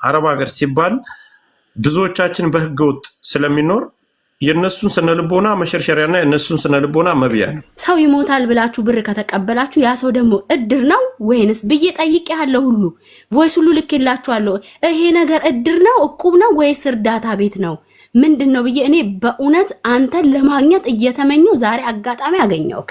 አረብ ሀገር ሲባል ብዙዎቻችን በህገ ወጥ ስለሚኖር የነሱን ስነልቦና መሸርሸሪያና የነሱን ስነልቦና መብያ ነው። ሰው ይሞታል ብላችሁ ብር ከተቀበላችሁ ያ ሰው ደግሞ እድር ነው ወይንስ ብዬ ጠይቄያለሁ። ሁሉ ቮይስ ሁሉ ልኬላችኋለሁ። ይሄ ነገር እድር ነው እቁብ ነው ወይስ እርዳታ ቤት ነው ምንድነው ብዬ እኔ በእውነት አንተን ለማግኘት እየተመኘው ዛሬ አጋጣሚ አገኘውክ።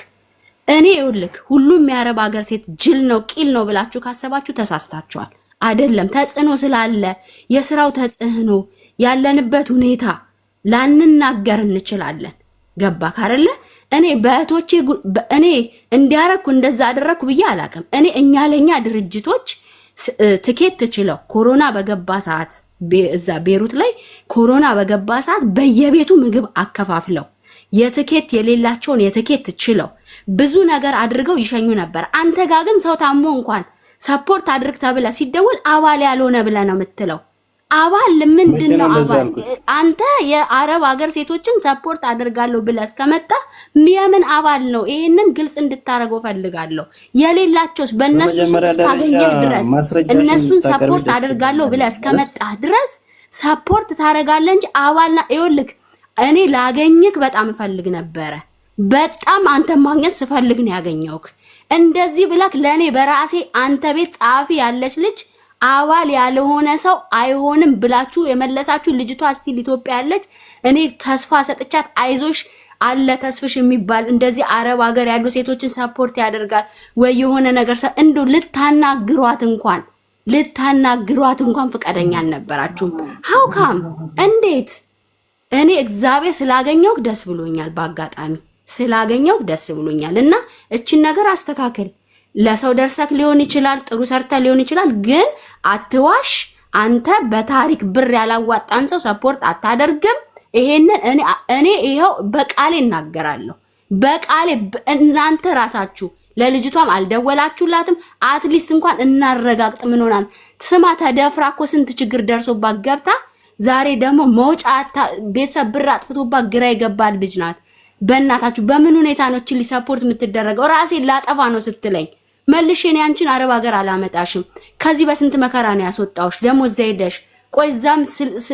እኔ ይኸውልህ ሁሉም የአረብ ሀገር ሴት ጅል ነው ቂል ነው ብላችሁ ካሰባችሁ ተሳስታችኋል። አይደለም ተጽዕኖ ስላለ የስራው ተጽዕኖ ያለንበት ሁኔታ ላንናገር እንችላለን። ገባክ አይደለ? እኔ በእህቶቼ እኔ እንዲያረኩ እንደዛ አደረኩ ብዬ አላቅም። እኔ እኛ ለኛ ድርጅቶች ትኬት ትችለው ኮሮና በገባ ሰዓት እዛ ቤሩት ላይ ኮሮና በገባ ሰዓት በየቤቱ ምግብ አከፋፍለው የትኬት የሌላቸውን የትኬት ትችለው ብዙ ነገር አድርገው ይሸኙ ነበር። አንተ ጋር ግን ሰው ታሞ እንኳን ሰፖርት አድርግ ተብለ ሲደወል አባል ያልሆነ ብለ ነው የምትለው። አባል ምንድነው አባል? አንተ የአረብ ሀገር ሴቶችን ሰፖርት አድርጋለሁ ብለ እስከመጣ የምን አባል ነው? ይሄንን ግልጽ እንድታረገው ፈልጋለሁ። የሌላቸውስ በእነሱ እስካገኘህ ድረስ እነሱን ሰፖርት አድርጋለሁ ብለ እስከመጣ ድረስ ሰፖርት ታረጋለህ እንጂ አባልና ይወልክ እኔ ላገኝክ በጣም ፈልግ ነበረ። በጣም አንተ ማግኘት ስፈልግ ነው ያገኘውክ። እንደዚህ ብለክ ለኔ በራሴ አንተ ቤት ጻፊ ያለች ልጅ አባል ያልሆነ ሰው አይሆንም ብላችሁ የመለሳችሁ ልጅቷ ስቲል ኢትዮጵያ ያለች እኔ ተስፋ ሰጥቻት አይዞሽ አለ ተስፍሽ የሚባል እንደዚህ አረብ ሀገር ያሉ ሴቶችን ሰፖርት ያደርጋል ወይ የሆነ ነገር እንደው ልታናግሯት እንኳን ፍቃደኛ አልነበራችሁም። ሃው ካም እንዴት? እኔ እግዚአብሔር ስላገኘው ደስ ብሎኛል። በአጋጣሚ ስላገኘው ደስ ብሎኛል እና እቺን ነገር አስተካክል። ለሰው ደርሰክ ሊሆን ይችላል፣ ጥሩ ሰርተ ሊሆን ይችላል፣ ግን አትዋሽ። አንተ በታሪክ ብር ያላዋጣን ሰው ሰፖርት አታደርግም። ይሄንን እኔ ይሄው በቃሌ እናገራለሁ። በቃሌ እናንተ ራሳችሁ ለልጅቷም አልደወላችሁላትም። አትሊስት እንኳን እናረጋግጥ። ምን ሆናን ስማ ተደፍራ እኮ ስንት ችግር ደርሶባት ገብታ ዛሬ ደግሞ መውጫ ቤተሰብ ብር አጥፍቶባት ግራ የገባል ልጅ ናት። በእናታችሁ በምን ሁኔታ ነው እቺ ሊሰፖርት የምትደረገው? ራሴን ላጠፋ ነው ስትለኝ መልሼ እኔ አንቺን አረብ ሀገር አላመጣሽም ከዚህ በስንት መከራ ነው ያስወጣውሽ ደግሞ እዛ ሄደሽ ቆይ ዛም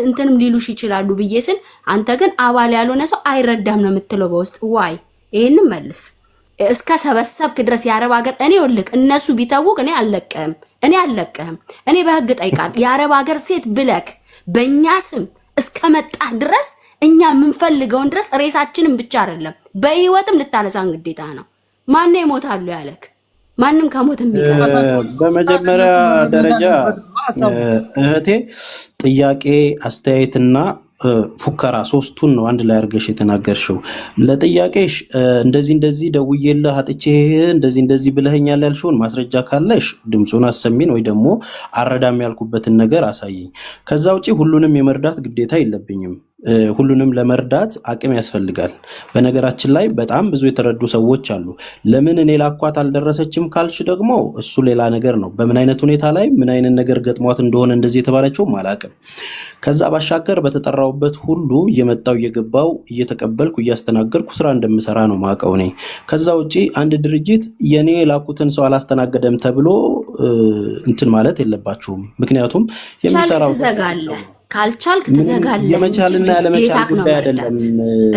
እንትንም ሊሉሽ ይችላሉ ብዬ ስል አንተ ግን አባል ያልሆነ ሰው አይረዳም ነው የምትለው በውስጥ ዋይ። ይሄንን መልስ እስከ ሰበሰብክ ድረስ የአረብ ሀገር እኔ ወልክ እነሱ ቢተውቅ እኔ አልለቀህም። እኔ በህግ ጠይቃለሁ። የአረብ ሀገር ሴት ብለክ በእኛ ስም እስከመጣ ድረስ እኛ የምንፈልገውን ድረስ ሬሳችንን ብቻ አይደለም በህይወትም ልታነሳን ግዴታ ነው። ማን ይሞታሉ ያለክ? ማንም ከሞት የሚቀር በመጀመሪያ ደረጃ እህቴ ጥያቄ አስተያየትና ፉከራ ሶስቱን ነው አንድ ላይ አርገሽ የተናገርሽው። ለጥያቄሽ እንደዚህ ደውዬልህ አጥቼ እንደዚህ ብለኸኛል ያልሽውን ማስረጃ ካለሽ ድምጹን አሰሚን ወይ ደግሞ አረዳም ያልኩበትን ነገር አሳይኝ። ከዛ ውጪ ሁሉንም የመርዳት ግዴታ የለብኝም። ሁሉንም ለመርዳት አቅም ያስፈልጋል። በነገራችን ላይ በጣም ብዙ የተረዱ ሰዎች አሉ። ለምን እኔ ላኳት አልደረሰችም ካልሽ ደግሞ እሱ ሌላ ነገር ነው። በምን አይነት ሁኔታ ላይ ምን አይነት ነገር ገጥሟት እንደሆነ እንደዚህ የተባለችው አላቅም። ከዛ ባሻገር በተጠራውበት ሁሉ እየመጣው እየገባው እየተቀበልኩ እያስተናገድኩ ስራ እንደምሰራ ነው ማቀው ነኝ። ከዛ ውጪ አንድ ድርጅት የኔ ላኩትን ሰው አላስተናገደም ተብሎ እንትን ማለት የለባችሁም። ምክንያቱም የሚሰራው ካልቻልክ ትዘጋለህ። የመቻልና ያለመቻል ጉዳይ አይደለም።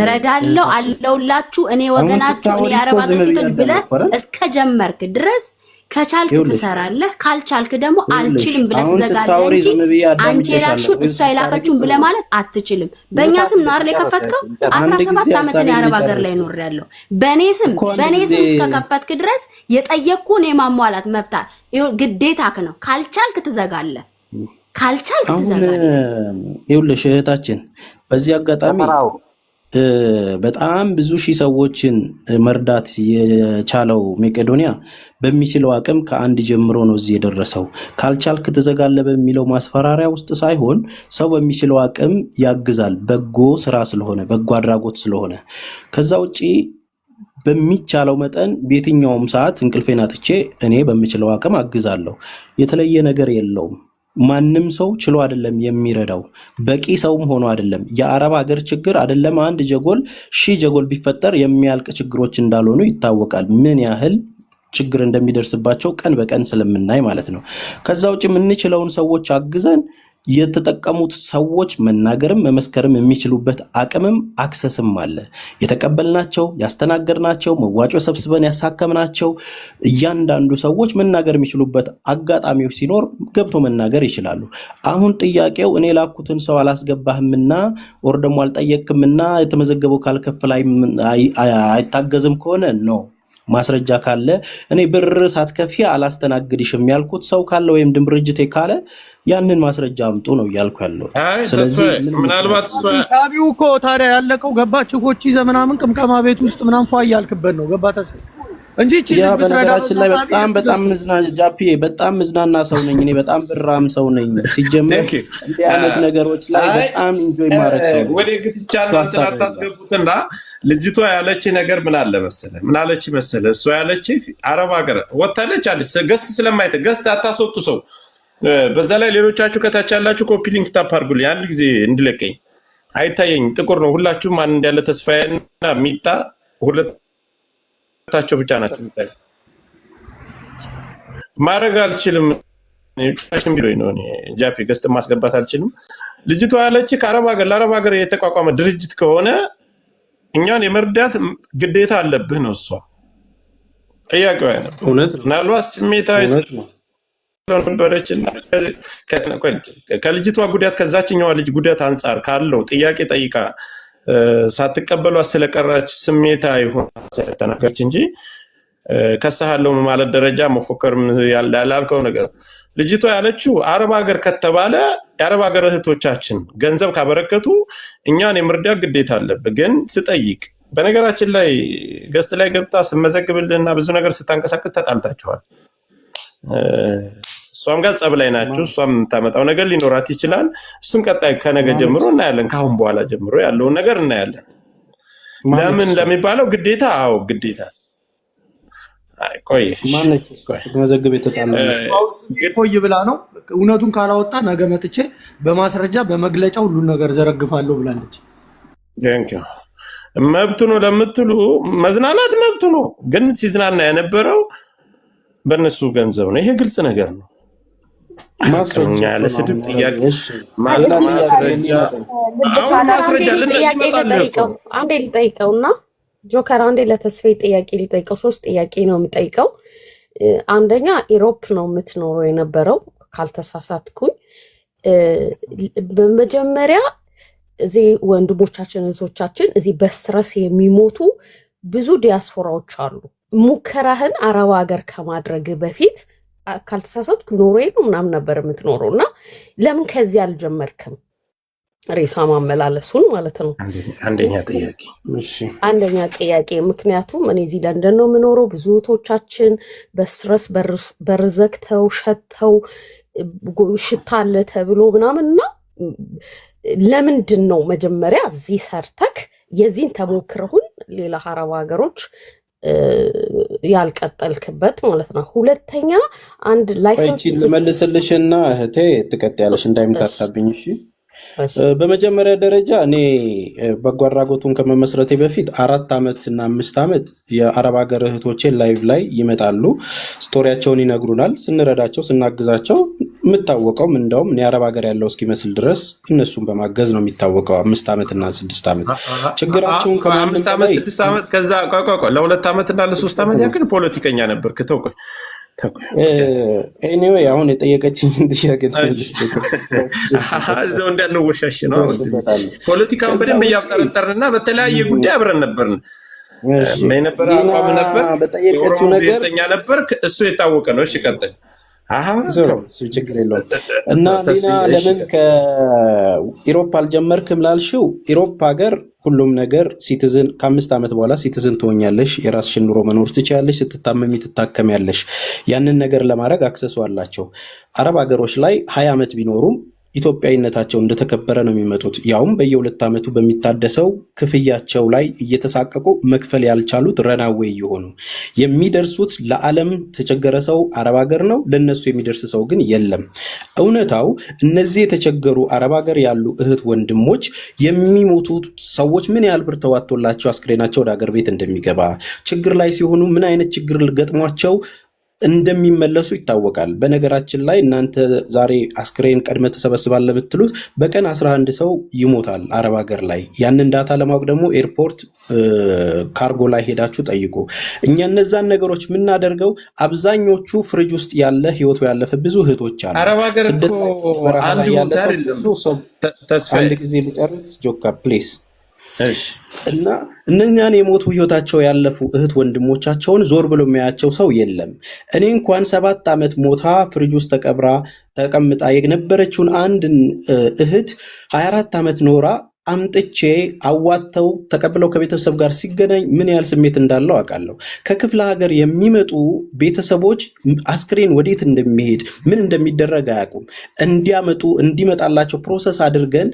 እረዳለሁ አለውላችሁ እኔ ወገናችሁ እኔ የአረብ ሀገር ሴቶች ብለህ እስከጀመርክ ድረስ ከቻልክ ትሰራለህ፣ ካልቻልክ ደግሞ አልችልም ብለህ ትዘጋለህ እንጂ አንቺ የላክሽውን እሷ የላከችውን ብለህ ማለት አትችልም። በእኛ ስም ነው አይደል የከፈትከው? 17 ዓመት ነው የአረብ ሀገር ላይ ኖሬያለሁ። በእኔ ስም እስከከፈትክ ድረስ የጠየቅኩህን የማሟላት መብት ግዴታክ ነው። ካልቻልክ ትዘጋለህ። ይኸውልሽ እህታችን በዚህ አጋጣሚ በጣም ብዙ ሺህ ሰዎችን መርዳት የቻለው መቄዶንያ በሚችለው አቅም ከአንድ ጀምሮ ነው እዚህ የደረሰው። ካልቻልክ ትዘጋለህ በሚለው ማስፈራሪያ ውስጥ ሳይሆን ሰው በሚችለው አቅም ያግዛል። በጎ ስራ ስለሆነ በጎ አድራጎት ስለሆነ ከዛ ውጪ በሚቻለው መጠን በየትኛውም ሰዓት እንቅልፌን አጥቼ እኔ በሚችለው አቅም አግዛለሁ። የተለየ ነገር የለውም። ማንም ሰው ችሎ አይደለም የሚረዳው፣ በቂ ሰውም ሆኖ አይደለም። የአረብ ሀገር ችግር አይደለም አንድ ጀጎል 1000 ጀጎል ቢፈጠር የሚያልቅ ችግሮች እንዳልሆኑ ይታወቃል። ምን ያህል ችግር እንደሚደርስባቸው ቀን በቀን ስለምናይ ማለት ነው። ከዛ ውጭ የምንችለውን ሰዎች አግዘን የተጠቀሙት ሰዎች መናገርም መመስከርም የሚችሉበት አቅምም አክሰስም አለ። የተቀበልናቸው ያስተናገድናቸው መዋጮ ሰብስበን ያሳከምናቸው እያንዳንዱ ሰዎች መናገር የሚችሉበት አጋጣሚው ሲኖር ገብቶ መናገር ይችላሉ። አሁን ጥያቄው እኔ ላኩትን ሰው አላስገባህምና ወር ደግሞ አልጠየቅምና የተመዘገበው ካልከፍል አይታገዝም ከሆነ ነው። ማስረጃ ካለ እኔ ብር ሳትከፊ አላስተናግድሽም ያልኩት ሰው ካለ ወይም ድርጅቴ ካለ ያንን ማስረጃ አምጡ ነው እያልኩ ያለው። ስለዚህ ምናልባት ሳቢው እኮ ታዲያ ያለቀው ገባ ችኮች ይዘህ ምናምን ቅምቀማ ቤት ውስጥ ምናምን ፏ እያልክበት ነው ገባ ተስፋ እንጂ እቺ ልጅ በነገራችን ላይ በጣም ጃፒ በጣም ምዝናና ሰው ነኝ እኔ በጣም ብራም ሰው ነኝ ሲጀመር እንዲህ አይነት ነገሮች ላይ በጣም ኢንጆይ ማድረግ ሰው ወደ ግትቻና አታስገቡትና ልጅቷ ያለች ነገር ምን አለ መሰለህ ምን አለች መሰለህ እሷ ያለች አረብ ሀገር ወጣለች አለች ገስት ስለማይተ ገስት አታስወጡ ሰው በዛ ላይ ሌሎቻችሁ ከታች ያላችሁ ኮፒ ሊንክ ታፕ አድርጉልኝ አንድ ጊዜ እንድለቀኝ አይታየኝ ጥቁር ነው ሁላችሁም ማን እንዳለ ተስፋዬና ሚጣ ሁለታቸው ብቻ ናቸው የሚታይ ማድረግ አልችልም ፋሽን ቢሮይ ነው እኔ ጃፒ ገስት ማስገባት አልችልም ልጅቷ ያለች ከአረብ ሀገር ለአረብ ሀገር የተቋቋመ ድርጅት ከሆነ እኛን የመርዳት ግዴታ አለብህ ነው እሷ ጥያቄው ያለው እውነት ነው ምናልባት ስሜታዊ ነበረችና ከልጅቷ ጉዳት ከዛችኛዋ ልጅ ጉዳት አንጻር ካለው ጥያቄ ጠይቃ ሳትቀበሏት ስለቀራች ስሜታዊ ሆና ተናገረች እንጂ ከሳሃለው ማለት ደረጃ መፎከር ያላልከው ነገር ልጅቷ ያለችው አረብ ሀገር ከተባለ የአረብ ሀገር እህቶቻችን ገንዘብ ካበረከቱ እኛን የመርዳት ግዴታ አለብህ ግን ስጠይቅ በነገራችን ላይ ገስት ላይ ገብታ ስመዘግብልና ብዙ ነገር ስታንቀሳቀስ ተጣልታችኋል እሷም ጋር ጸብ ላይ ናችሁ እሷም ታመጣው ነገር ሊኖራት ይችላል እሱን ቀጣይ ከነገ ጀምሮ እናያለን ካሁን በኋላ ጀምሮ ያለውን ነገር እናያለን ለምን ለሚባለው ግዴታ አዎ ግዴታ ቆይ ማነች ተመዘግብ የተጣለው ቆይ ብላ ነው እውነቱን ካላወጣ ነገ መጥቼ በማስረጃ በመግለጫ ሁሉ ነገር ዘረግፋለሁ ብላለች ቴንኪው መብቱ ነው ለምትሉ መዝናናት መብቱ ነው ግን ሲዝናና የነበረው በእነሱ ገንዘብ ነው ይሄ ግልጽ ነገር ነው ማስረጃ ለስድብ ጥያቄ ማስረጃ አንዴ ልጠይቀውና ጆከር አንዴ ለተስፋዬ ጥያቄ ልጠይቀው ሶስት ጥያቄ ነው የምጠይቀው አንደኛ ኢሮፕ ነው የምትኖረው የነበረው ካልተሳሳትኩኝ በመጀመሪያ እዚህ ወንድሞቻችን እህቶቻችን እዚህ በስትረስ የሚሞቱ ብዙ ዲያስፖራዎች አሉ ሙከራህን አረብ ሀገር ከማድረግ በፊት ካልተሳሳትኩ ኖርዌይ ነው ምናምን ነበር የምትኖረውና ለምን ከዚህ አልጀመርክም ሬሳ ማመላለሱን ማለት ነው አንደኛ ጥያቄ ምክንያቱም እኔ እዚህ ለንደን ነው የምኖረው ብዙ እህቶቻችን በስትረስ በርዘክተው ሸተው ሽታ አለ ተብሎ ምናምንና ለምንድን ነው መጀመሪያ እዚህ ሰርተክ የዚህን ተሞክረሁን ሌላ አረብ ሀገሮች ያልቀጠልክበት ማለት ነው ሁለተኛ አንድ ላይሰንስ ልመልስልሽና እህቴ ትቀጥያለሽ እንዳይምታታብኝ እሺ በመጀመሪያ ደረጃ እኔ በጎ አድራጎቱን ከመመስረቴ በፊት 4 ዓመት እና 5 ዓመት የአረብ ሀገር እህቶቼን ላይቭ ላይ ይመጣሉ ስቶሪያቸውን ይነግሩናል ስንረዳቸው ስናግዛቸው የምታወቀው እንደውም እኔ አረብ ሀገር ያለው እስኪመስል ድረስ እነሱን በማገዝ ነው የሚታወቀው 5 ዓመት እና 6 ዓመት ችግራቸውን ከማንም 5 ዓመት 6 ዓመት ከዛ ለ2 ዓመት እና ለ3 ዓመት ያክል ፖለቲከኛ ነበርክ ተውቆይ ኤኒዌይ አሁን የጠየቀችኝን ጥያቄ እዛው እንዳንወሻሽ ነው ፖለቲካውን በደንብ እያፍጠረጠርንና በተለያየ ጉዳይ አብረን ነበርን ምን ነበር አቋም ነበር በጠየቀችው ነገር ነበር እሱ የታወቀ ነው እሺ ቀጥል እሱ ችግር የለውም እና ሌላ ለምን ከኢሮፕ አልጀመርክም ላልሽው ኢሮፕ ሀገር ሁሉም ነገር ሲቲዝን ከ5 ዓመት በኋላ ሲቲዝን ትሆኛለሽ የራስሽን ኑሮ መኖር ትችያለሽ ስትታመሚ ትታከሚያለሽ ያንን ነገር ለማድረግ አክሰሱ አላቸው አረብ ሀገሮች ላይ 20 ዓመት ቢኖሩም ኢትዮጵያዊነታቸው እንደተከበረ ነው የሚመጡት ያውም በየ2 ዓመቱ በሚታደሰው ክፍያቸው ላይ እየተሳቀቁ መክፈል ያልቻሉት ረናዌይ ይሆኑ የሚደርሱት ለዓለም ተቸገረ ሰው አረብ ሀገር ነው ለነሱ የሚደርስ ሰው ግን የለም እውነታው እነዚህ የተቸገሩ አረብ ሀገር ያሉ እህት ወንድሞች የሚሞቱ ሰዎች ምን ያህል ብር ተዋጥቶላቸው አስክሬናቸው ወደ ሀገር ቤት እንደሚገባ ችግር ላይ ሲሆኑ ምን አይነት ችግር ገጥሟቸው እንደሚመለሱ ይታወቃል። በነገራችን ላይ እናንተ ዛሬ አስክሬን ቀድመ ተሰበስባለ ብትሉት በቀን 11 ሰው ይሞታል አረብ ሀገር ላይ። ያንን ዳታ ለማወቅ ደግሞ ኤርፖርት ካርጎ ላይ ሄዳችሁ ጠይቁ። እኛ እነዛን ነገሮች የምናደርገው አብዛኞቹ ፍሪጅ ውስጥ ያለ ህይወቱ ያለፈ ብዙ እህቶች አሉ። አረብ ሀገር ስደት እኮ በረሃ አንድ ላይ ያለ ቦታ ሰው አይደለም ብዙ ሰው ተስፋዬ። አንድ ጊዜ ሊጨርስ ጆካ ፕሌስ እሺ እና እነኛን የሞቱ ህይወታቸው ያለፉ እህት ወንድሞቻቸውን ዞር ብሎ የሚያያቸው ሰው የለም። እኔ እንኳን 7 ዓመት ሞታ ፍሪጅ ውስጥ ተቀምጣ የነበረችውን አንድ እህት 24 ዓመት ኖራ አምጥቼ አዋተው ተቀብለው ከቤተሰብ ጋር ሲገናኝ ምን ያህል ስሜት እንዳለው አውቃለሁ። ከክፍለ ሀገር የሚመጡ ቤተሰቦች አስክሬን ወዴት እንደሚሄድ ምን እንደሚደረግ አያውቁም። እንዲያመጡ እንዲመጣላቸው ፕሮሰስ አድርገን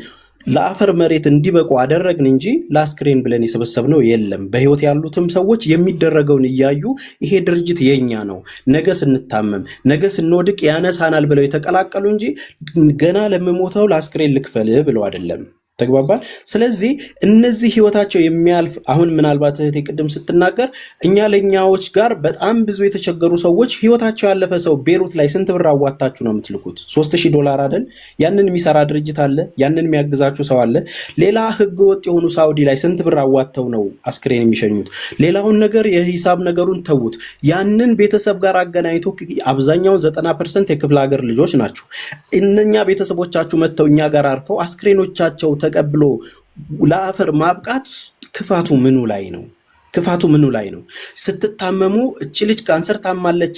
ለአፈር መሬት እንዲበቁ አደረግን እንጂ ለአስክሬን ብለን የሰበሰብነው የለም። በህይወት ያሉትም ሰዎች የሚደረገውን እያዩ ይሄ ድርጅት የኛ ነው፣ ነገ ስንታመም ነገ ስንወድቅ ያነሳናል ብለው የተቀላቀሉ እንጂ ገና ለምሞተው ለአስክሬን ልክፈል ብለው አይደለም። ተግባባል። ስለዚህ እነዚህ ህይወታቸው የሚያልፍ አሁን ምናልባት እህቴ ቅድም ስትናገር እኛ ለኛዎች ጋር በጣም ብዙ የተቸገሩ ሰዎች ህይወታቸው ያለፈ ሰው ቤሩት ላይ ስንት ብር አዋጣችሁ ነው የምትልኩት? $3000 አይደል? ያንን የሚሰራ ድርጅት አለ፣ ያንን የሚያግዛችሁ ሰው አለ። ሌላ ህገ ወጥ የሆኑ ሳውዲ ላይ ስንት ብር አዋጥተው ነው አስክሬን የሚሸኙት? ሌላውን ነገር የሂሳብ ነገሩን ተዉት። ያንን ቤተሰብ ጋር አገናኝቶ አብዛኛውን 90% የክፍለ ሀገር ልጆች ናቸው። እነኛ ቤተሰቦቻችሁ መጥተው እኛ ጋር አርፈው አስክሬኖቻቸው ተቀብሎ ለአፈር ማብቃት ክፋቱ ምኑ ላይ ነው? ክፋቱ ምኑ ላይ ነው? ስትታመሙ እቺ ልጅ ካንሰር ታማለች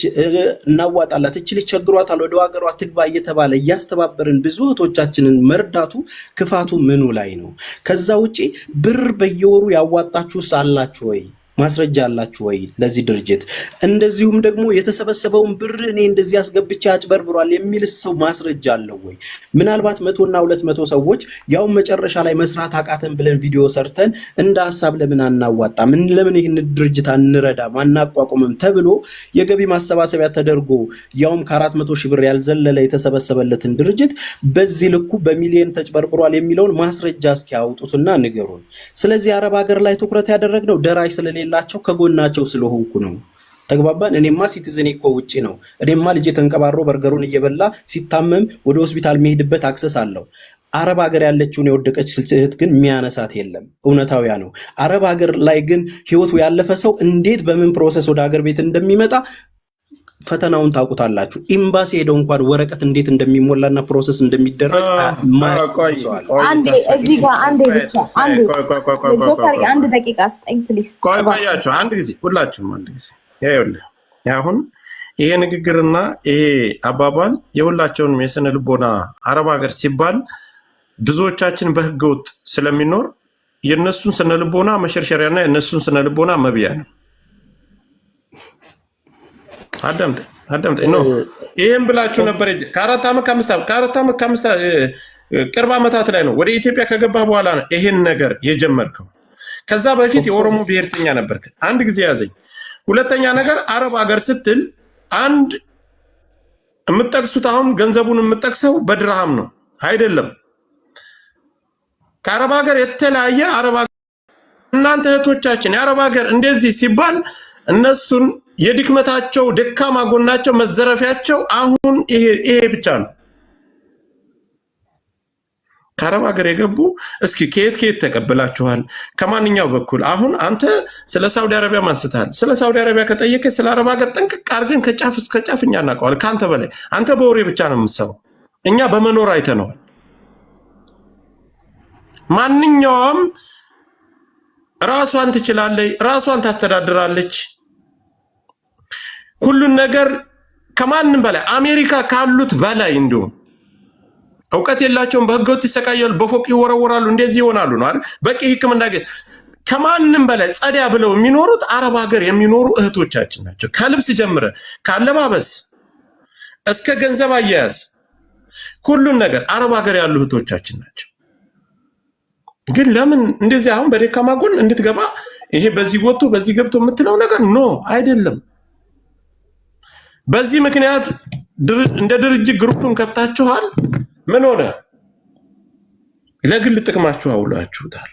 እናዋጣላት፣ እቺ ልጅ ቸግሯታል ወደ ሀገሯ ትግባ እየተባለ እያስተባበርን ብዙ እህቶቻችንን መርዳቱ ክፋቱ ምኑ ላይ ነው? ከዛ ውጪ ብር በየወሩ ያዋጣችሁስ አላችሁ ወይ? ማስረጃ አላችሁ ወይ ለዚህ ድርጅት? እንደዚሁም ደግሞ የተሰበሰበውን ብር እኔ እንደዚህ አስገብቼ አጭበርብሯል የሚል ሰው ማስረጃ አለው ወይ? ምናልባት 100 እና 200 ሰዎች ያው መጨረሻ ላይ መስራት አቃተን ብለን ቪዲዮ ሰርተን እንደ ሐሳብ ለምን አናዋጣም፣ ለምን ይህን ድርጅት አንረዳም አናቋቁምም ተብሎ የገቢ ማሰባሰቢያ ተደርጎ ያውም ከ400 ሺህ ብር ያልዘለለ የተሰበሰበለትን ድርጅት በዚህ ልኩ በሚሊዮን ተጭበርብሯል የሚለውን ማስረጃ እስኪያወጡትና ንገሩን። ስለዚህ አረብ ሀገር ላይ ትኩረት ያደረግነው ደራሽ ስለሌላቸው ከጎናቸው ስለሆንኩ ነው። ተግባባን። እኔማ ሲቲዝን እኮ ውጪ ነው። እኔማ ልጅ ተንቀባሮ በርገሩን እየበላ ሲታመም ወደ ሆስፒታል የሚሄድበት አክሰስ አለው። አረብ ሀገር ያለችውን የወደቀች እህት ግን የሚያነሳት የለም። እውነታዊያ ነው። አረብ ሀገር ላይ ግን ህይወቱ ያለፈ ሰው እንዴት በምን ፕሮሰስ ወደ ሀገር ቤት እንደሚመጣ ፈተናውን ታውቁታላችሁ። ኤምባሲ ሄደው እንኳን ወረቀት እንዴት እንደሚሞላና ፕሮሰስ እንደሚደረግ አንዴ እዚህ ጋር አንዴ ብቻ አንዴ ጆከር አንድ ደቂቃ ስጠኝ ፕሊዝ። ቆያችሁ አንድ ጊዜ ሁላችሁም አንድ ጊዜ ይኸውልህ፣ አሁን ይሄ ንግግርና ይሄ አባባል የሁላቸውንም የስነ ልቦና አረብ ሀገር ሲባል ብዙዎቻችን በህገ ወጥ ስለሚኖር የነሱን ስነ ልቦና መሸርሸሪያና የነሱን ስነ ልቦና መብያ ነው። አዳምጠኝ ነው። ይሄን ብላችሁ ነበር ከአራት ዓመት ከአምስት ቅርብ ዓመታት ላይ ነው ወደ ኢትዮጵያ ከገባህ በኋላ ነው ይሄን ነገር የጀመርከው። ከዛ በፊት የኦሮሞ ብሔርተኛ ነበርክ። አንድ ጊዜ ያዘኝ። ሁለተኛ ነገር አረብ ሀገር ስትል አንድ የምትጠቅሱት አሁን ገንዘቡን የምትጠቅሰው በድርሃም ነው አይደለም። ከአረብ ሀገር የተለያየ አረብ ሀገር እናንተ እህቶቻችን የአረብ ሀገር እንደዚህ ሲባል እነሱን የድክመታቸው ደካማ ጎናቸው መዘረፊያቸው አሁን ይሄ ብቻ ነው። ከአረብ ሀገር የገቡ እስኪ ከየት ተቀበላችኋል? ከማንኛው በኩል? አሁን አንተ ስለ ሳውዲ አረቢያ ማንስተሃል። ስለ ሳውዲ አረቢያ ከጠየቀ ስለ አረብ ሀገር ጥንቅቅ አድርገን ከጫፍ እስከ ጫፍ እኛ እናውቀዋለን ከአንተ በላይ። አንተ በወሬ ብቻ ነው የምትሰማው፣ እኛ በመኖር አይተነዋል። ማንኛውም ራሷን ትችላለች፣ ራሷን ታስተዳድራለች። ሁሉን ነገር ከማንም በላይ አሜሪካ ካሉት በላይ እንዲሁም እውቀት የላቸውም። በህገወጥ ይሰቃያሉ፣ በፎቅ ይወረወራሉ፣ እንደዚህ ይሆናሉ ነው አይደል? በቂ ሕክምና ግን ከማንም በላይ ጸዳ ብለው የሚኖሩት አረብ ሀገር የሚኖሩ እህቶቻችን ናቸው። ከልብስ ጀምረ ካለባበስ እስከ ገንዘብ አያያዝ ሁሉን ነገር አረብ ሀገር ያሉ እህቶቻችን ናቸው። ግን ለምን እንደዚህ አሁን በደካማ ጎን እንድትገባ ይሄ በዚህ ወጥቶ በዚህ ገብቶ የምትለው ነገር ኖ አይደለም። በዚህ ምክንያት እንደ ድርጅት ግሩፕን ከፍታችኋል። ምን ሆነ? ለግል ጥቅማችሁ አውላችሁታል።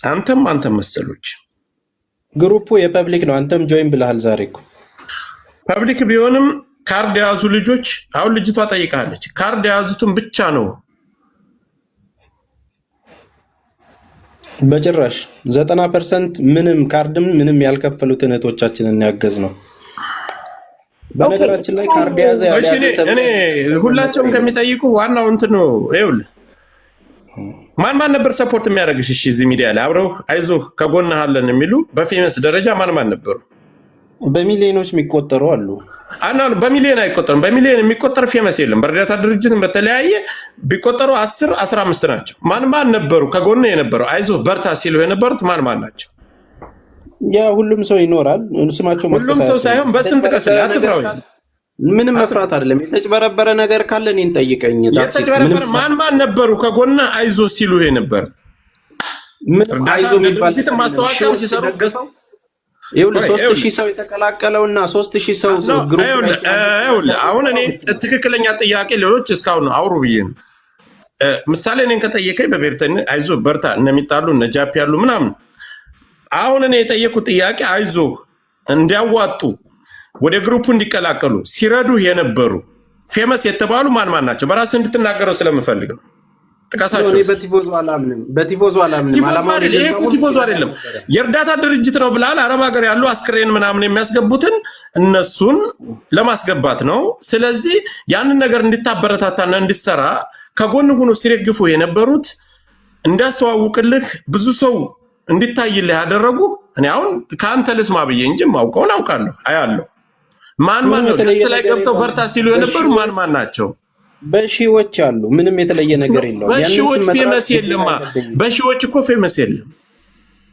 አንተም መሰሎች። ግሩፑ የፐብሊክ ነው። አንተም ጆይን ብለሃል ዛሬ እኮ። ፐብሊክ ቢሆንም ካርድ የያዙ ልጆች አሁን ልጅቷ ጠይቃለች። ካርድ የያዙትን ብቻ ነው በጭራሽ 90% ምንም ካርድም ምንም ያልከፈሉትን እህቶቻችንን ያገዝ ነው። በነገራችን ላይ ካርድ ያዘ እኔ ሁላቸውም ከሚጠይቁ ዋናው እንትን ነው። ይኸውልህ ማን ነበር ሰፖርት የሚያደርግሽ? እሺ እዚህ ሚዲያ ላይ አብረው አይዞህ ከጎንህ አለን የሚሉ በፌመስ ደረጃ ማን ነበሩ? በሚሊዮኖች የሚቆጠሩ አሉ። በሚሊዮን አይቆጠርም። በሚሊዮን የሚቆጠር ፌመስ የለም። በእርዳታ ድርጅትን በተለያየ ቢቆጠሩ 10 15 ናቸው። ማን ነበሩ ከጎን የነበረው አይዞህ በርታ ሲሉ የነበሩት ማን ናቸው? ያ ሁሉም ሰው ይኖራል። ስማቸው ሁሉም ሰው ሳይሆን በስም ጥቀስልኝ። አትፍራው። ምንም መፍራት አይደለም። የተጭበረበረ ነገር ካለ እኔን ጠይቀኝ። የተጭበረበረ ማን ነበሩ ከጎን አይዞህ ሲሉ የነበር? አይዞህ የሚባል ማስታወቂያም ሲሰሩ ገሰው ይኸውልህ 3000 ሰው የተቀላቀለውና 3000 ሰው ግሩፕ ይኸውልህ አሁን እኔ ትክክለኛ ጥያቄ ሌሎች እስካሁን አውሩ ብዬ ነው። ምሳሌ እኔን ከጠየቀኝ በብሔርተኝ አይዞህ በርታ እነሚጣሉ እነ ጃፒ ያሉ ምናምን። አሁን እኔ የጠየኩት ጥያቄ አይዞህ እንዲያዋጡ ወደ ግሩፑ እንዲቀላቀሉ ሲረዱ የነበሩ ፌመስ የተባሉ ማን ናቸው? በራስህ እንድትናገረው ስለምፈልግ ነው። ጥቀሳቸው። በቲፎዞ አላምንም። ይሄ እኮ ቲፎዞ አይደለም፣ የእርዳታ ድርጅት ነው ብላል። አረብ ሀገር ያሉ አስክሬን ምናምን የሚያስገቡትን እነሱን ለማስገባት ነው። ስለዚህ ያንን ነገር እንድታበረታታና እንድትሰራ ከጎን ሆኖ ሲረግፉ የነበሩት እንዲያስተዋውቅልህ ብዙ ሰው እንዲታይልህ ያደረጉ እኔ አሁን ከአንተ ልስማ ብዬ እንጂ ማውቀውን አውቃለሁ አያለሁ። ማን ነው ደስታ ላይ ገብተው በርታ ሲሉ የነበሩ ማን ናቸው? በሺዎች አሉ። ምንም የተለየ ነገር የለውም። በሺዎች ፌመስ የለም። በሺዎች እኮ ፌመስ የለም።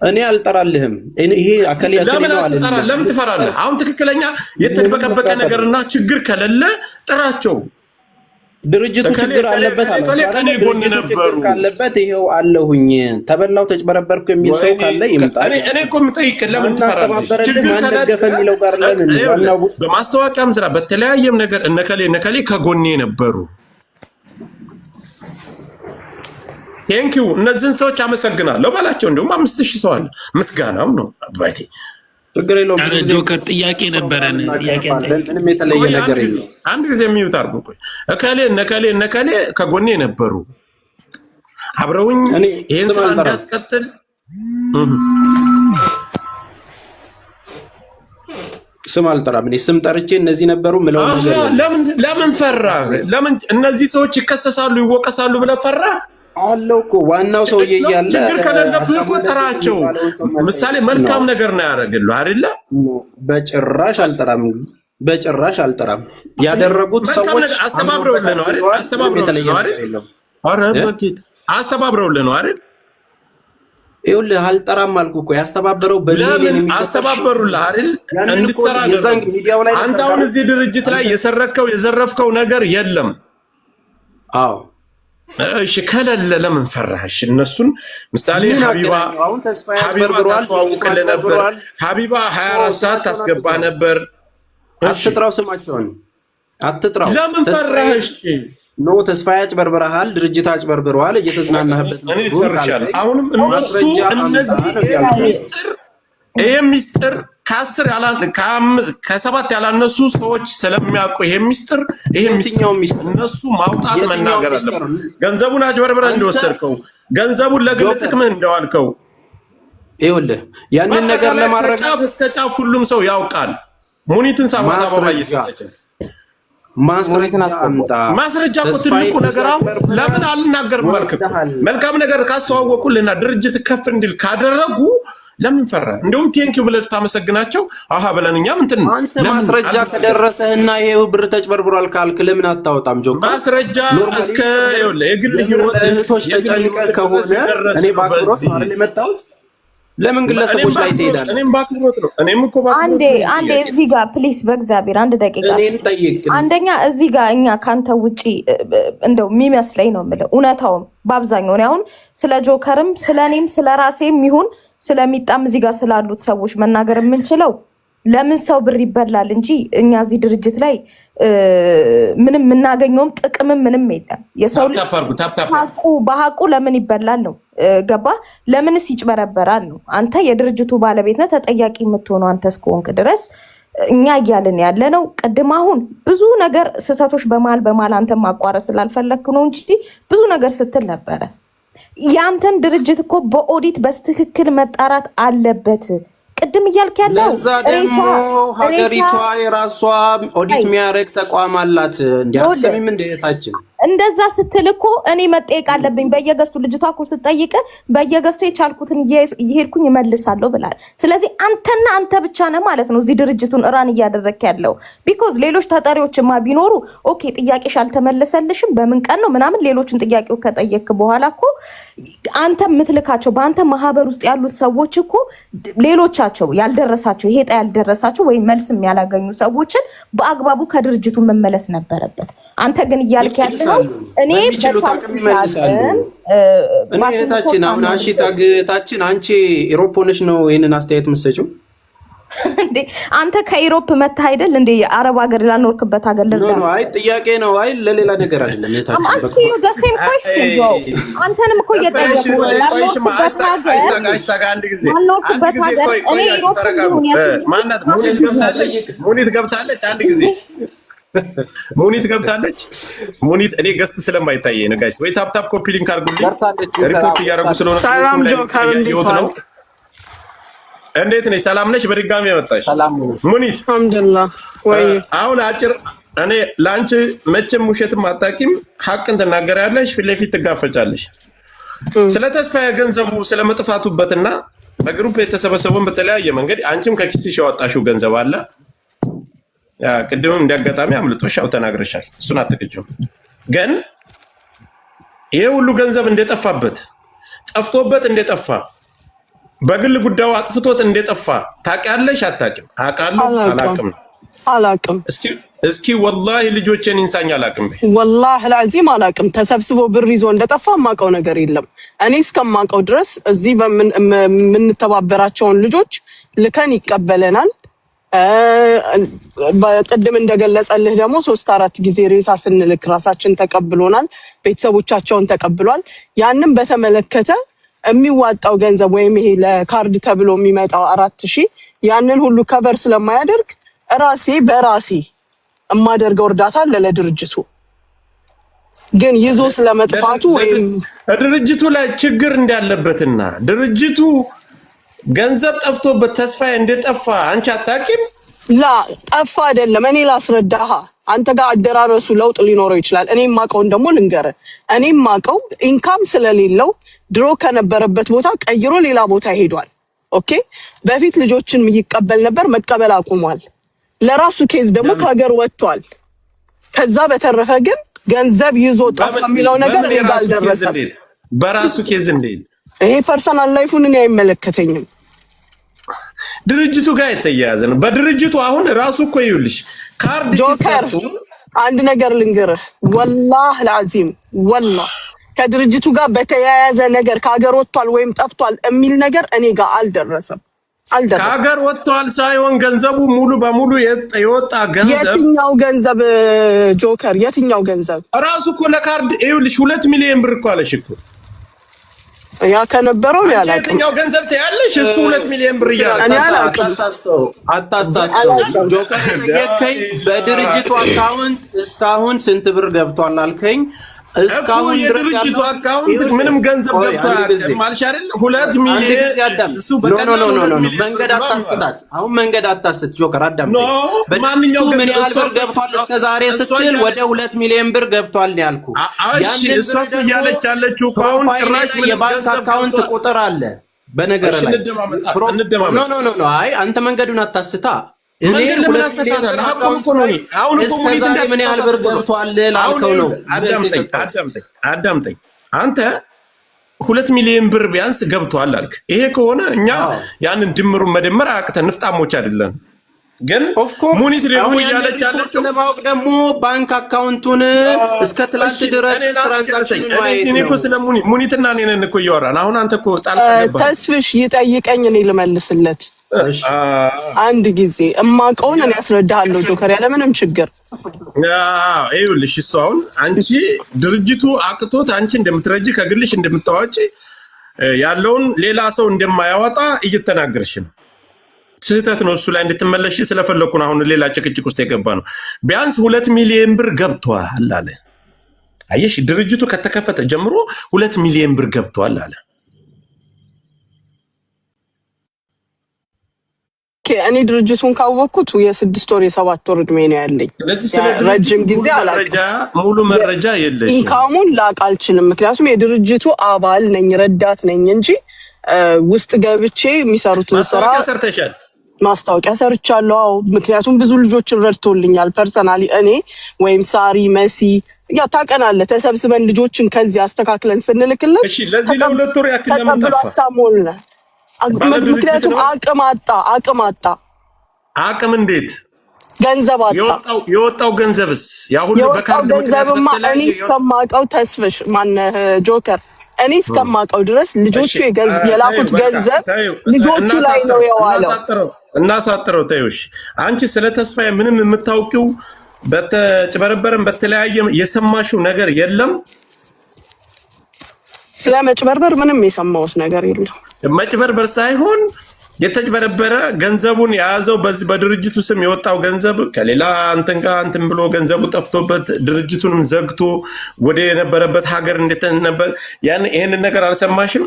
እኔ አልጠራልህም። ይሄ አከሊ ነው አለ። ለምን ትፈራለህ? አሁን ትክክለኛ የተደበቀበቀ ነገርና ችግር ከሌለ ጥራቸው። ድርጅቱ ችግር አለበት አለ። ድርጅቱ ችግር ካለበት ይሄው አለሁኝ ተበላው ተጭበረበርኩ የሚል ሰው ካለ ይምጣ። እኔ እኮ የምጠይቅህ ለምን ትፈራለህ? ችግር ካለገፈ የሚለው ጋር ለምን በማስታወቂያም ስራ በተለያየም ነገር እነከሌ ከጎኔ ነበሩ። ቴንኪው እነዚህን ሰዎች አመሰግናለሁ ባላቸው። እንደውም 5000 ሰው አለ። ምስጋናም ነው አባቴ። ችግር የለውም። ጆከር ጥያቄ ነበረን። ምንም የተለየ ነገር የለም። አንድ ጊዜ የሚዩት አድርጎ ቆይ እነከሌ ከጎኔ ነበሩ አብረውኝ ይሄን ስራ እንዲያስቀጥል ስም አልጠራም። እኔ ስም ጠርቼ እነዚህ ነበሩ ምለው ነገር ለምን ፈራህ? ለምን እነዚህ ሰዎች ይከሰሳሉ ይወቀሳሉ ብለህ ፈራህ? አለው እኮ ዋናው ሰውዬ እያለ ችግር ከሌለብህ እኮ ጠራቸው። ምሳሌ መልካም ነገር ነው ያደረግልህ አይደለ? በጭራሽ አልጠራም። ያደረጉት ሰዎች አስተባብረውልህ ነው አይደል? አስተባብረውልህ ነው አይደል? ይኸውልህ አልጠራም አልኩህ እኮ። ያስተባበረው በሚሊዮን አስተባበሩልህ አይደል? እንድትሰራ አንተ አሁን እዚህ ድርጅት ላይ የዘረፍከው ነገር የለም። አዎ እሺ ከሌለ ለምን ፈራሽ? እነሱን ምሳሌ ሀቢባ ታስተዋውቅልህ ነበር። ሀቢባ 24 ሰዓት ታስገባ ነበር። አትጥራው፣ ስማቸውን አትጥራው። ለምን ፈራሽ? ኖ ተስፋዬ አጭበርብረሃል፣ ድርጅት አጭበርብረዋል፣ እየተዝናናህበት ነው። እኔ ጨርሻለሁ። አሁንም እነዚህ ይሄ ሚስጥር ከ7 ያላነሱ ሰዎች ስለሚያውቁ ይሄ ሚስጥር እነሱ ማውጣት መናገር አለበት። ገንዘቡን አጭበርብረህ እንደወሰድከው ገንዘቡን ለግል ጥቅምህ እንደዋልከው ይኸውልህ ያንን ነገር ለማድረግ ጫፍ እስከ ጫፍ ሁሉም ሰው ያውቃል። ሙኒትን ሳባታ ባባይስ ማስረጃ እኮ ትልቁ ነገር። አሁን ለምን አልናገርም አልክ? መልካም ነገር ካስተዋወቁልና ድርጅት ከፍ እንዲል ካደረጉ ለምን ፈራ? እንደውም ቴንኪው ብለህ ታመሰግናቸው። አሃ ብለንኛም እንትን አንተ ማስረጃ ከደረሰህና ይሄው ብር ተጭበርብሯል ካልክ ለምን አታወጣም? ጆካ ማስረጃ እስከ የግል ህይወት እህቶች ተጨንቀህ ከሆነ እኔ ባክብሮት ማለት የመጣሁት ለምን ግለሰቦች ላይ ትሄዳለህ? እኔም ባክብሮት ነው። እኔም እኮ አንዴ እዚህ ጋር ፕሊስ በእግዚአብሔር 1 ደቂቃ። አንደኛ እዚህ ጋር እኛ ካንተ ውጪ እንደው የሚመስለኝ ነው የምልህ እውነታውም በአብዛኛው እኔ አሁን ስለ ጆከርም ስለኔም ስለራሴም ይሁን ስለሚጣም እዚህ ጋር ስላሉት ሰዎች መናገር የምንችለው ለምን ሰው ብር ይበላል እንጂ እኛ እዚህ ድርጅት ላይ ምንም የምናገኘውም ጥቅምም ምንም የለም። የሰው ልጅ በሀቁ ለምን ይበላል ነው ገባ? ለምንስ ይጭበረበራል ነው? አንተ የድርጅቱ ባለቤት ነህ፣ ተጠያቂ የምትሆነው አንተ እስከሆንክ ድረስ እኛ እያልን ያለ ነው። ቅድም አሁን ብዙ ነገር ስህተቶች በማል አንተ ማቋረጥ ስላልፈለክ ነው እንጂ ብዙ ነገር ስትል ነበረ። ያንተን ድርጅት እኮ በኦዲት በስትክክል መጣራት አለበት። ቅድም እያልክ ያለው ለዛ ደግሞ ሀገሪቷ የራሷ ኦዲት የሚያደርግ ተቋም አላት። እንዲያሰሚም እንደታችን እንደዛ ስትል እኮ እኔ መጠየቅ አለብኝ በየገስቱ። ልጅቷ እኮ ስትጠይቅ በየገስቱ የቻልኩትን እየሄድኩኝ እመልሳለሁ ብላል። ስለዚህ አንተና አንተ ብቻ ነህ ማለት ነው እዚህ ድርጅቱን ራን እያደረክ ያለው። ቢኮዝ ሌሎች ተጠሪዎችማ ቢኖሩ ኦኬ ጥያቄሽ አልተመለሰልሽም በምን ቀን ነው ምናምን ሌሎችን ጥያቄው ከጠየክ በኋላ እኮ አንተ ምትልካቸው በአንተ ማህበር ውስጥ ያሉት ሰዎች እኮ ሌሎቻቸው ያልደረሳቸው ይሄ ያልደረሳቸው ወይ መልስም ያላገኙ ሰዎችን በአግባቡ ከድርጅቱ መመለስ ነበረበት። አንተ ግን እያልክ ያለው እኔ እህታችን አሁን ታችን አንቺ ኢሮፖነሽ ነው ይሄንን አስተያየት መስጨው እንዴ? አንተ ከኢሮፕ መጣ አይደል እንዴ? አረብ ሀገር ላኖርክበት ሀገር ለዛ ነው። አይ ጥያቄ ነው። አይ ለሌላ ነገር አይደለም። እህታችን አስኪ the same question bro። አንተንም እኮ እየጠየቁ ላኖርክበት ሀገር እኔ ኢሮፕ ማናት ሙኒት ገብታለች አንድ ጊዜ ሙኒት ገብታለች። ሙኒት እኔ ገስት ስለማይታየ ነው ጋይስ። ወይ ታፕ ኮፒ ሊንክ አድርጉልኝ። ሪፖርት እያደረጉ ስለሆነ ሰላም ጆከር እንዴት ነው? እንዴት ነሽ? ሰላም ነሽ? በድጋሚ መጣሽ ሙኒት? አልሐምዱሊላህ። ወይ አሁን አጭር እኔ ላንቺ መቼም ውሸትም አታውቂም። ሐቅን ትናገሪያለሽ፣ ፊት ለፊት ትጋፈጫለሽ። ስለ ተስፋዬ ገንዘቡ ስለመጥፋቱበትና በግሩፕ የተሰበሰበውን በተለያየ መንገድ አንቺም ከኪስሽ ያወጣሽው ገንዘብ አለ። ያ ቅድምም እንዲያጋጣሚ አምልጦሽ ያው ተናግረሻል። እሱን አትቅጭም። ግን ይሄ ሁሉ ገንዘብ እንደጠፋበት ጠፍቶበት እንደጠፋ በግል ጉዳዩ አጥፍቶት እንደጠፋ ታውቂያለሽ? አታውቂም? አውቃለሁ። አላውቅም። እስኪ ወላሂ ልጆቼን ኢንሳኝ አላውቅም። ወላሂ ለአዚም አላውቅም። ተሰብስቦ ብር ይዞ እንደጠፋ የማውቀው ነገር የለም። እኔ እስከማውቀው ድረስ እዚህ በምንተባበራቸውን ልጆች ልከን ይቀበለናል። በቅድም እንደገለጸልህ ደግሞ 3-4 ጊዜ ሬሳ ስንልክ ራሳችን ተቀብሎናል። ቤተሰቦቻቸውን ተቀብሏል። ያንን በተመለከተ የሚዋጣው ገንዘብ ወይም ይሄ ለካርድ ተብሎ የሚመጣው 4000 ያንን ሁሉ ከቨር ስለማያደርግ በራሴ የማደርገው እርዳታ ለድርጅቱ ግን ይዞ ስለመጥፋቱ ወይም ድርጅቱ ላይ ችግር እንዳለበትና ድርጅቱ ገንዘብ ጠፍቶበት ተስፋዬ እንደጠፋ አንቺ አታውቂም? ላ ጠፋ አይደለም። እኔ ላስረዳሃ። አንተ ጋር አደራረሱ ለውጥ ሊኖረው ይችላል። እኔ ማቀውን ደግሞ ልንገርህ። እኔ ማቀው ኢንካም ስለሌለው ድሮ ከነበረበት ቦታ ቀይሮ ሌላ ቦታ ሄዷል። ኦኬ በፊት ልጆችን ይቀበል ነበር፣ መቀበል አቁሟል። ለራሱ ኬዝ ደግሞ ከሀገር ወጥቷል። ከዛ በተረፈ ግን ገንዘብ ይዞ ጠፋ የሚለው ነገር እኔ ጋር አልደረሰም። በራሱ ኬዝ እንዴት? ይሄ ፐርሰናል ላይፉን እኔ አይመለከተኝም። ድርጅቱ ጋር የተያያዘ ነው። በድርጅቱ አሁን ራሱ እኮ ይኸውልሽ ካርድ ሲሰጡ አንድ ነገር ልንገርህ፣ ወላሂ ለአዚም ወላሂ ከድርጅቱ ጋር በተያያዘ ነገር ከሀገር ወጥቷል ወይም ጠፍቷል የሚል ነገር እኔ ጋር አልደረሰም። ከሀገር ወጥቷል ሳይሆን ገንዘቡ ሙሉ በሙሉ የወጣ ገንዘብ። የትኛው ገንዘብ ጆከር? የትኛው ገንዘብ? ራሱ እኮ ለካርድ ይኸውልሽ 2 ሚሊዮን ብር እኮ አለሽ እኮ። ያ ከነበረው ያላቀ የትኛው ገንዘብ ታያለሽ? እሱ 2 ሚሊዮን ብር እያለ አታሳስተው። ጆከር የከኝ በድርጅቱ አካውንት እስካሁን ስንት ብር ገብቷል አልከኝ? እስካሁን የድርጅቱ አካውንት ምንም ገንዘብ ገብቶ አያውቅም አልሽ አይደል? 2 ሚሊዮን እሱ መንገድ አታስታት። አሁን መንገድ አታስት ጆከር አዳም። በማንኛው ምን ያህል ብር ገብቷል እስከዛሬ ስትል ወደ 2 ሚሊዮን ብር ገብቷል ያልኩ። ያንን እሱ እያለች ያለችው አካውንት ጭራሽ የባንክ አካውንት ቁጥር አለ በነገር ላይ ኖ አይ አንተ መንገዱን አታስታ። እኔ 2 ሚሊዮን አሁን እስከዛሬ ምን ያህል ብር ገብቷል ላልከው ነው። አዳምጠኝ አንተ 2 ሚሊዮን ብር ቢያንስ ገብቷል አልክ። ይሄ ከሆነ እኛ ያንን ድምሩን መደመር አያቅተን፣ ንፍጣሞች አይደለም። ግን ሙኒት ደግሞ እያለች ያለችው ለማወቅ ደግሞ ባንክ አካውንቱን እስከ ትላንት ድረስ ትራንዛክሽን ማየት ነው። እኮ ስለ ሙኒትና እኔ ነን እኮ እያወራን። አሁን አንተ እኮ ጣልቃ ገባ። ተስፍሽ ይጠይቀኝ እኔ ልመልስለት። አንድ ጊዜ እማውቀውን እኔ ያስረዳሃለሁ ጆከር፣ ያለ ምንም ችግር። ይኸውልሽ እሱ አሁን አንቺ ድርጅቱ አቅቶት አንቺ እንደምትረጂ ከግልሽ እንደምታዋጪ ያለውን ሌላ ሰው እንደማያወጣ እየተናገርሽ ነው። ስህተት ነው። እሱ ላይ እንድትመለሽ ስለፈለኩ ነው። አሁን ሌላ ጭቅጭቅ ውስጥ የገባ ነው። ቢያንስ 2 ሚሊዮን ብር ገብቷል አለ። አየሽ፣ ድርጅቱ ከተከፈተ ጀምሮ 2 ሚሊዮን ብር ገብቷል አለ። እኔ ድርጅቱን ካወቅኩት የ6 ወር የ7 ወር እድሜ ነው ያለኝ። ረጅም ጊዜ አላውቅም። ሙሉ መረጃ የለሽም። ኢንካሙን ላቅ አልችልም። ምክንያቱም የድርጅቱ አባል ነኝ፣ ረዳት ነኝ እንጂ ውስጥ ገብቼ የሚሰሩትን ስራ ሰርተሻል? ማስታወቂያ ሰርቻለሁ። ምክንያቱም ብዙ ልጆችን ረድቶልኛል ፐርሰናሊ። እኔ ወይም ሳሪ መሲ ያ ታቀናለህ፣ ተሰብስበን ልጆችን ከዚህ አስተካክለን ስንልክለት እሺ፣ ለዚህ ለ2 ወር ያክል ለምን ተቀብሎ አሳሞልነ። ምክንያቱም አቅም አጣ። አቅም እንዴት? ገንዘብ አጣ። የወጣው ገንዘብስ ያሁን በካርድ ገንዘብማ እኔ እስከማውቀው ተስፍሽ ማነህ ጆከር፣ እኔ እስከማውቀው ድረስ ልጆቹ የላኩት ገንዘብ ልጆቹ ላይ ነው የዋለው። እናሳጥረው ተይውሽ። አንቺ ስለ ተስፋዬ ምንም የምታውቂው በተጭበረበረም በተለያየ የሰማሽው ነገር የለም? ስለ መጭበርበር ምንም የሰማሁት ነገር የለም። መጭበርበር ሳይሆን የተጭበረበረ ገንዘቡን የያዘው በዚህ በድርጅቱ ስም የወጣው ገንዘብ ከሌላ እንትን ጋር እንትን ብሎ ገንዘቡ ጠፍቶበት ድርጅቱንም ዘግቶ ወደ የነበረበት ሀገር እንዴት ነበር? ይሄንን ነገር አልሰማሽም?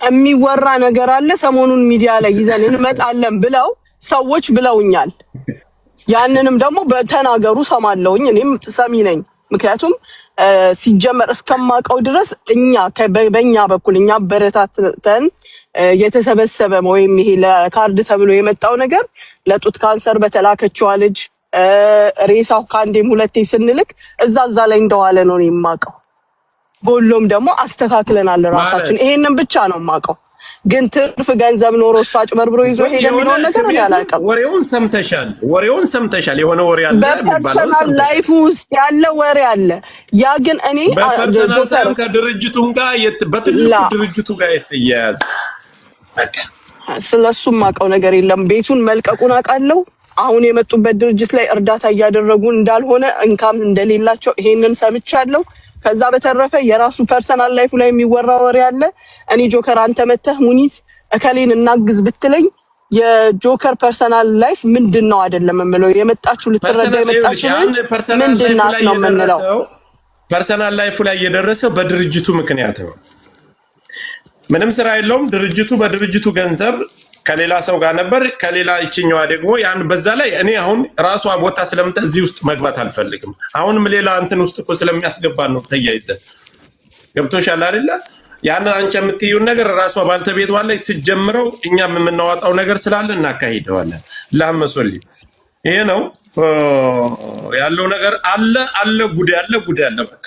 የሚወራ ነገር አለ። ሰሞኑን ሚዲያ ላይ ይዘን እንመጣለን ብለው ሰዎች ብለውኛል። ያንንም ደግሞ በተናገሩ ሰማለሁኝ። እኔም ሰሚ ነኝ። ምክንያቱም ሲጀመር እስከማውቀው ድረስ በእኛ በኩል እኛ በረታተን የተሰበሰበ ወይም ይሄ ለካርድ ተብሎ የመጣው ነገር ለጡት ካንሰር በተላከችዋ ልጅ ሬሳው ከአንዴም ሁለቴ ስንልክ እዛ ላይ እንደዋለ ነው የማውቀው። ጎሎም ደግሞ አስተካክለናል ራሳችን። ይሄንን ብቻ ነው የማውቀው። ግን ትርፍ ገንዘብ ኖሮ እሷ አጭበርብሮ ይዞ ሄደ የሚለውን ነገር አላውቅም። ወሬውን ሰምተሻል? የሆነ ወሬ አለ በፐርሰናል ላይፍ ውስጥ ያለ ወሬ አለ። ያ ግን እኔ በፐርሰናል ሳይሆን ከድርጅቱም ጋር በትልቁ ድርጅቱ ጋር የተያያዘ ስለሱም ማውቀው ነገር የለም። ቤቱን መልቀቁን አውቃለሁ። አሁን የመጡበት ድርጅት ላይ እርዳታ እያደረጉ እንዳልሆነ እንካም እንደሌላቸው ይሄንን ሰምቻለሁ። ከዛ በተረፈ የራሱ ፐርሰናል ላይፍ ላይ የሚወራ ወሬ አለ። እኔ ጆከር አንተ መተህ ሙኒት እከሌን እናግዝ ብትለኝ የጆከር ፐርሰናል ላይፍ ምንድነው አይደለም የምለው። የመጣችሁ ልትረዳ የመጣችሁ ልጅ ምንድናት ነው የምንለው። ፐርሰናል ላይፍ ላይ የደረሰው በድርጅቱ ምክንያት ነው። ምንም ስራ የለውም ድርጅቱ። በድርጅቱ ገንዘብ ከሌላ ሰው ጋር ነበር፣ ከሌላ ይችኛዋ ደግሞ ያን በዛ ላይ እኔ አሁን ራሷ ቦታ ስለምታ እዚህ ውስጥ መግባት አልፈልግም። አሁንም ሌላ እንትን ውስጥ እኮ ስለሚያስገባን ነው ተያይዘን። ገብቶሻል አይደለ? ያን አንቺ የምትይውን ነገር ራሷ ባልተቤቷ ላይ ሲጀምረው እኛም የምናወጣው ነገር ስላለ እናካሂደዋለን። ላመሶሊ ይሄ ነው ያለው ነገር። አለ ጉድ ያለ በቃ